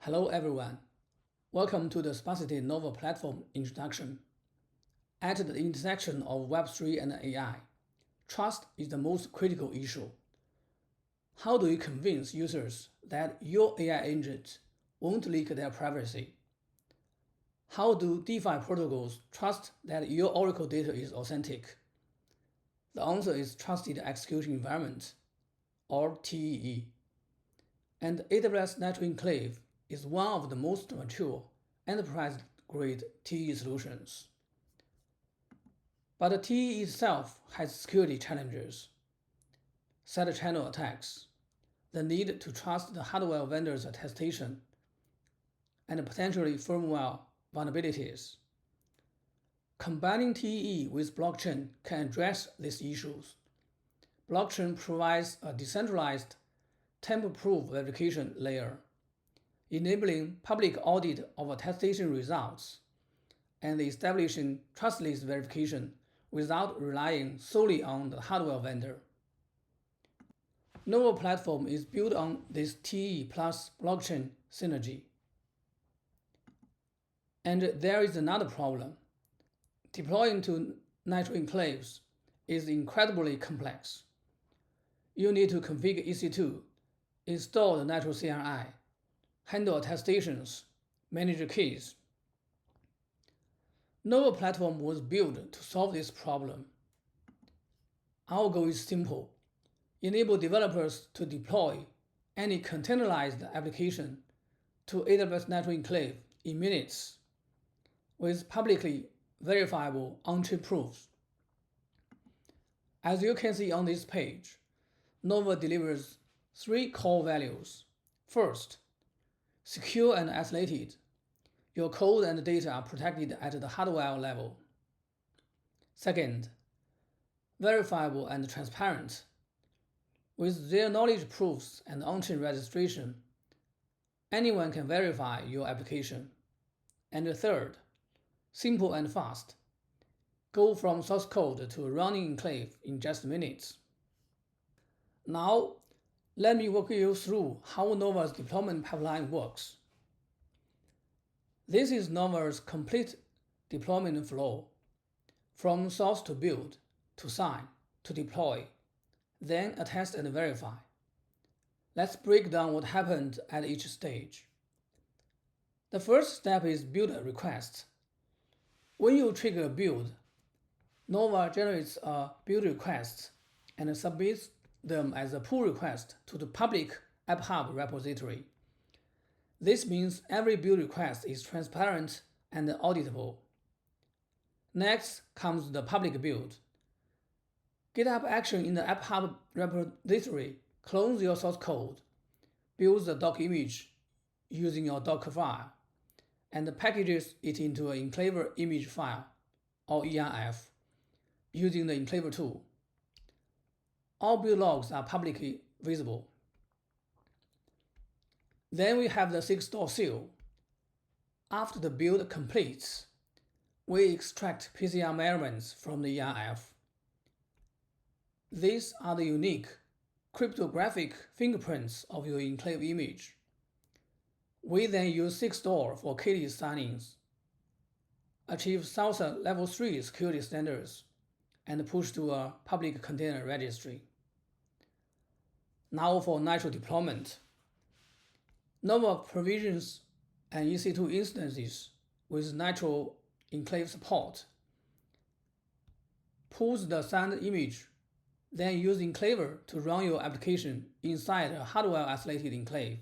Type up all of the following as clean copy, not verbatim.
Hello everyone. Welcome to the Sparsity Nova platform introduction. At the intersection of Web3 and AI, trust is the most critical issue. How do you convince users that your AI agent won't leak their privacy? How do DeFi protocols trust that your Oracle data is authentic? The answer is Trusted Execution Environment, or TEE. And AWS Nitro Enclave is one of the most mature enterprise-grade TEE solutions. But the TEE itself has security challenges: side channel attacks, the need to trust the hardware vendor's attestation, and potentially firmware vulnerabilities. Combining TEE with blockchain can address these issues. Blockchain provides a decentralized, tamper-proof verification layer, enabling public audit of attestation results and establishing trustless verification without relying solely on the hardware vendor. Nova platform is built on this TEE plus blockchain synergy. And there is another problem. Deploying to Nitro Enclaves is incredibly complex. You need to configure EC2, install the Nitro CLI, handle attestations, manage keys. Nova platform was built to solve this problem. Our goal is simple: enable developers to deploy any containerized application to AWS Nitro Enclave in minutes with publicly verifiable on-chip proofs. As you can see on this page, Nova delivers three core values. First, secure and isolated. Your code and data are protected at the hardware level. Second, verifiable and transparent. With zero-knowledge proofs and on-chain registration, anyone can verify your application. And third, simple and fast. Go from source code to a running enclave in just minutes. Now, let me walk you through how Nova's deployment pipeline works. This is Nova's complete deployment flow, from source to build, to sign, to deploy, then attest and verify. Let's break down what happened at each stage. The first step is build a request. When you trigger a build, Nova generates a build request and submits them as a pull request to the public AppHub repository. This means every build request is transparent and auditable. Next comes the public build. GitHub action in the AppHub repository clones your source code, builds the doc image using your Docker file, and packages it into an Enclaver image file, or ERF, using the Enclaver tool. All build logs are publicly visible. Then we have the 6-door seal. After the build completes, we extract PCR measurements from the ERF. These are the unique cryptographic fingerprints of your enclave image. We then use 6-door for keyless signings, achieve SALSA Level 3 security standards, and push to a public container registry. Now for Nitro deployment. Nova provisions and EC2 instances with Nitro Enclave support, pulls the signed image, then use Enclaver to run your application inside a hardware-isolated enclave,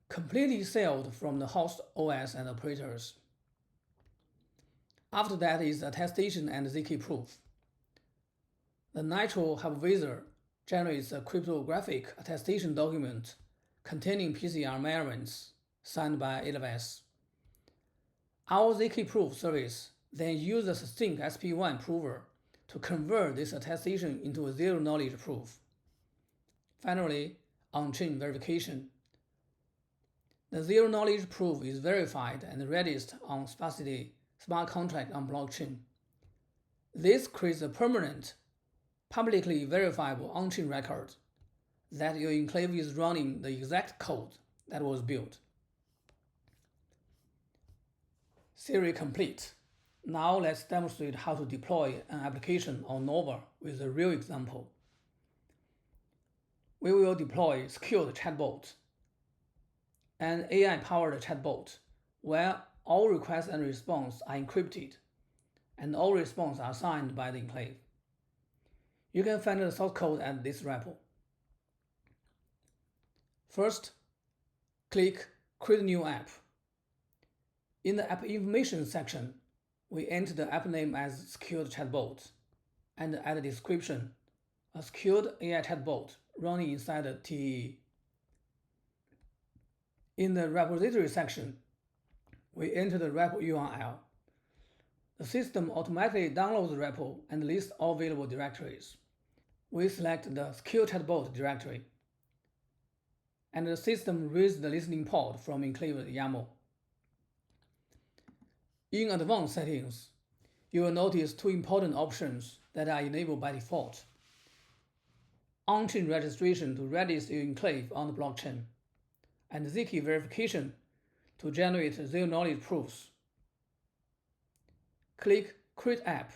completely sealed from the host OS and operators. After that is attestation and ZK proof. The Nitro Hypervisor generates a cryptographic attestation document containing PCR measurements signed by AWS. Our ZK proof service then uses a succinct SP1 prover to convert this attestation into a zero-knowledge proof. Finally, on-chain verification. The zero-knowledge proof is verified and registered on Sparsity smart contract on blockchain. This creates a permanent, publicly verifiable on-chain record that your enclave is running the exact code that was built. Theory complete. Now let's demonstrate how to deploy an application on Nova with a real example. We will deploy secured chatbot, an AI-powered chatbot, where all requests and responses are encrypted, and all responses are signed by the enclave. You can find the source code at this repo. First, click Create New App. In the App Information section, we enter the app name as Secured Chatbot and add a description, a secured AI chatbot running inside the TEE. In the repository section, we enter the repo URL. The system automatically downloads the repo and lists all available directories. We select the Secure Chatbot directory, and the system reads the listening port from Enclave YAML. In Advanced Settings, you will notice two important options that are enabled by default. On-chain registration to register your enclave on the blockchain, and ZK verification to generate zero-knowledge proofs. Click Create App,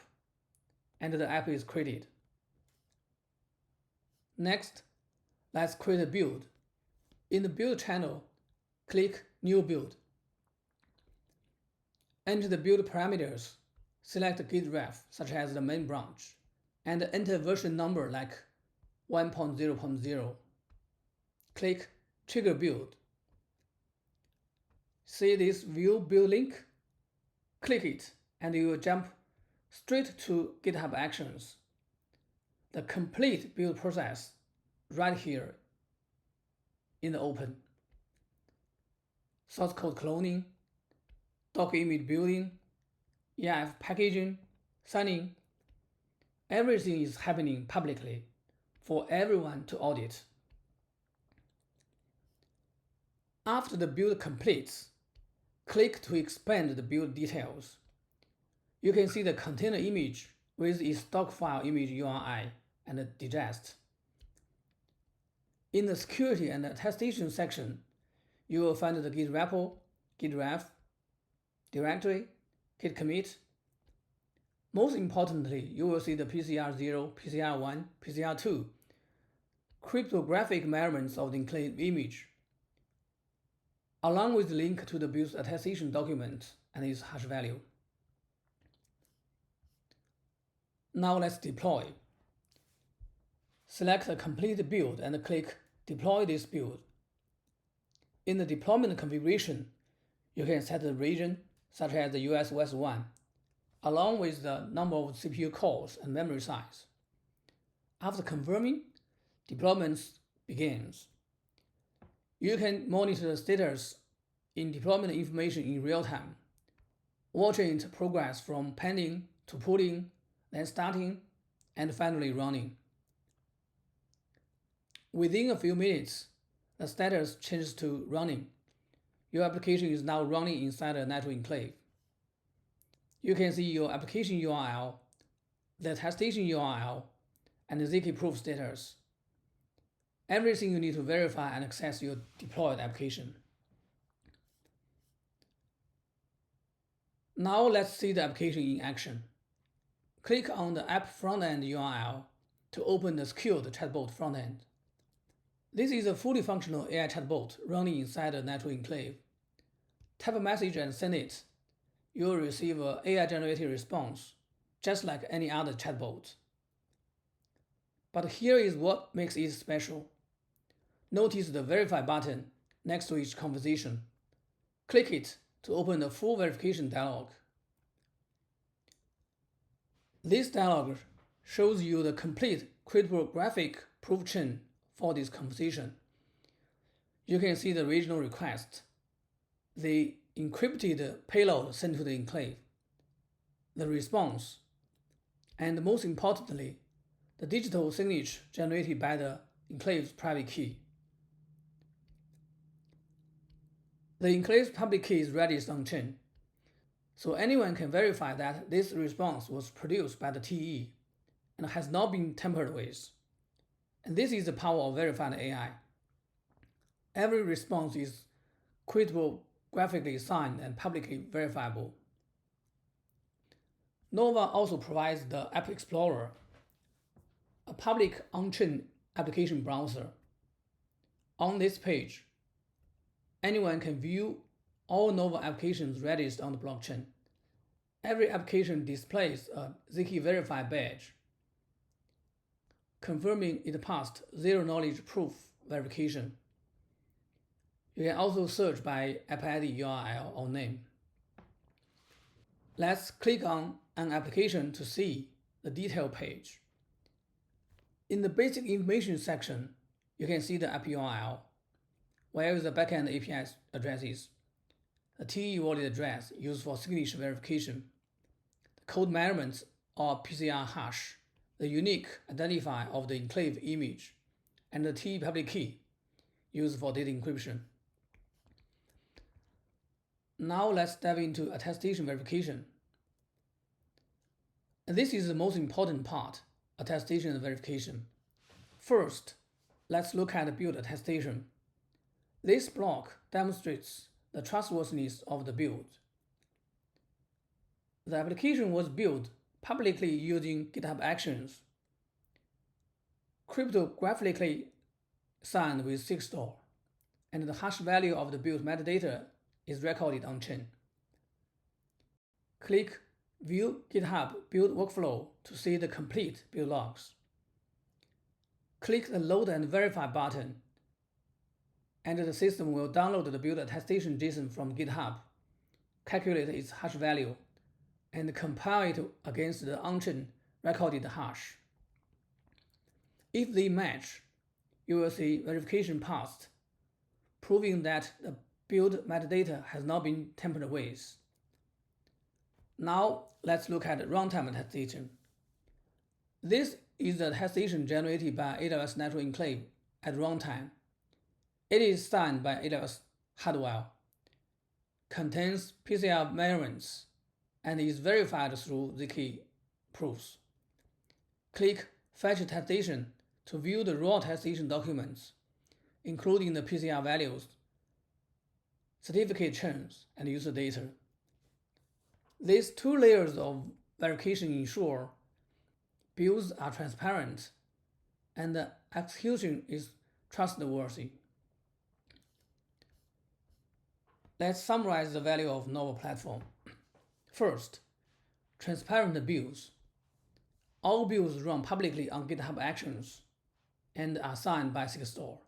and the app is created. Next, let's create a build. In the Build channel, click New Build. Enter the build parameters, select Git ref, such as the main branch, and enter version number like 1.0.0. Click Trigger Build. See this View Build link? Click it, and you will jump straight to GitHub Actions. The complete build process right here in the open. Source code cloning, doc image building, EIF packaging, signing. Everything is happening publicly for everyone to audit. After the build completes, click to expand the build details. You can see the container image with its doc file image URI and the digest. In the security and attestation section, you will find the Git repo, Git ref, directory, Git commit. Most importantly, you will see the PCR0, PCR1, PCR2, cryptographic measurements of the enclave image, along with the link to the build attestation document and its hash value. Now let's deploy. Select a complete build and click Deploy this build. In the deployment configuration, you can set the region, such as the US West 1, along with the number of CPU cores and memory size. After confirming, deployment begins. You can monitor the status in deployment information in real time, watching its progress from pending to pulling, then starting, and finally running. Within a few minutes, the status changes to running. Your application is now running inside a Nitro Enclave. You can see your application URL, the attestation URL, and the ZK proof status. Everything you need to verify and access your deployed application. Now let's see the application in action. Click on the app frontend URL to open the secured chatbot frontend. This is a fully functional AI chatbot running inside a Nitro Enclave. Type a message and send it. You will receive an AI-generated response, just like any other chatbot. But here is what makes it special. Notice the Verify button next to each conversation. Click it to open the full verification dialog. This dialog shows you the complete cryptographic proof chain for this conversation. You can see the original request, the encrypted payload sent to the enclave, the response, and most importantly, the digital signature generated by the enclave's private key. The enclave's public key is registered on-chain, so anyone can verify that this response was produced by the TE and has not been tampered with. And this is the power of verified AI. Every response is cryptographically signed and publicly verifiable. Nova also provides the App Explorer, a public on-chain application browser. On this page, anyone can view all Nova applications registered on the blockchain. Every application displays a ZK verified badge, confirming it passed zero-knowledge proof verification. You can also search by app ID, URL, or name. Let's click on an application to see the detail page. In the basic information section, you can see the app URL, where the backend API address is, the TE wallet address used for signature verification, the code measurements or PCR hash, the unique identifier of the enclave image, and the TE public key used for data encryption. Now let's dive into attestation verification. And this is the most important part, attestation and verification. First, let's look at build attestation. This block demonstrates the trustworthiness of the build. The application was built publicly using GitHub Actions, cryptographically signed with Sigstore, and the hash value of the build metadata is recorded on-chain. Click View GitHub Build Workflow to see the complete build logs. Click the Load and Verify button, and the system will download the build attestation JSON from GitHub, calculate its hash value, and compile it against the on-chain recorded hash. If they match, you will see verification passed, proving that the build metadata has not been tampered with. Now let's look at runtime attestation. This is the attestation generated by AWS Nitro Enclave at runtime. It is signed by AWS hardware, contains PCR measurements, and is verified through ZK proofs. Click Fetch Attestation to view the raw attestation documents, including the PCR values, certificate chains, and user data. These two layers of verification ensure builds are transparent and the execution is trustworthy. Let's summarize the value of Nova platform. First, transparent builds. All builds run publicly on GitHub Actions and are signed by Sigstore.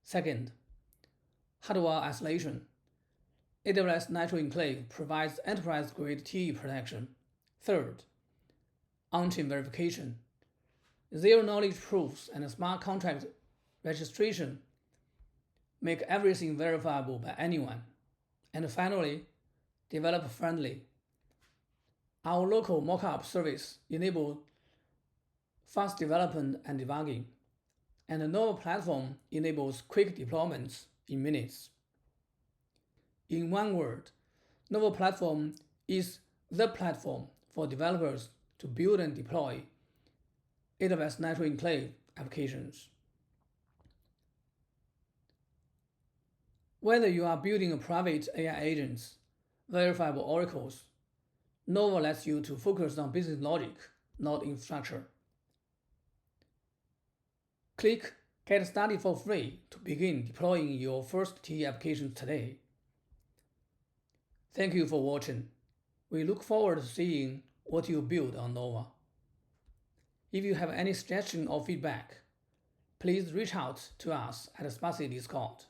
Second, hardware isolation. AWS Nitro Enclave provides enterprise-grade TE protection. Third, on-chain verification. Zero-knowledge proofs and smart contract registration make everything verifiable by anyone. And finally, developer-friendly. Our local mockup service enables fast development and debugging, and the Nova platform enables quick deployments in minutes. In one word, Nova platform is the platform for developers to build and deploy AWS Nitro Enclave applications. Whether you are building a private AI agents, verifiable oracles, Nova lets you to focus on business logic, not infrastructure. Click Get Started for free to begin deploying your first TE applications today. Thank you for watching. We look forward to seeing what you build on Nova. If you have any suggestion or feedback, please reach out to us at Sparsity Discord.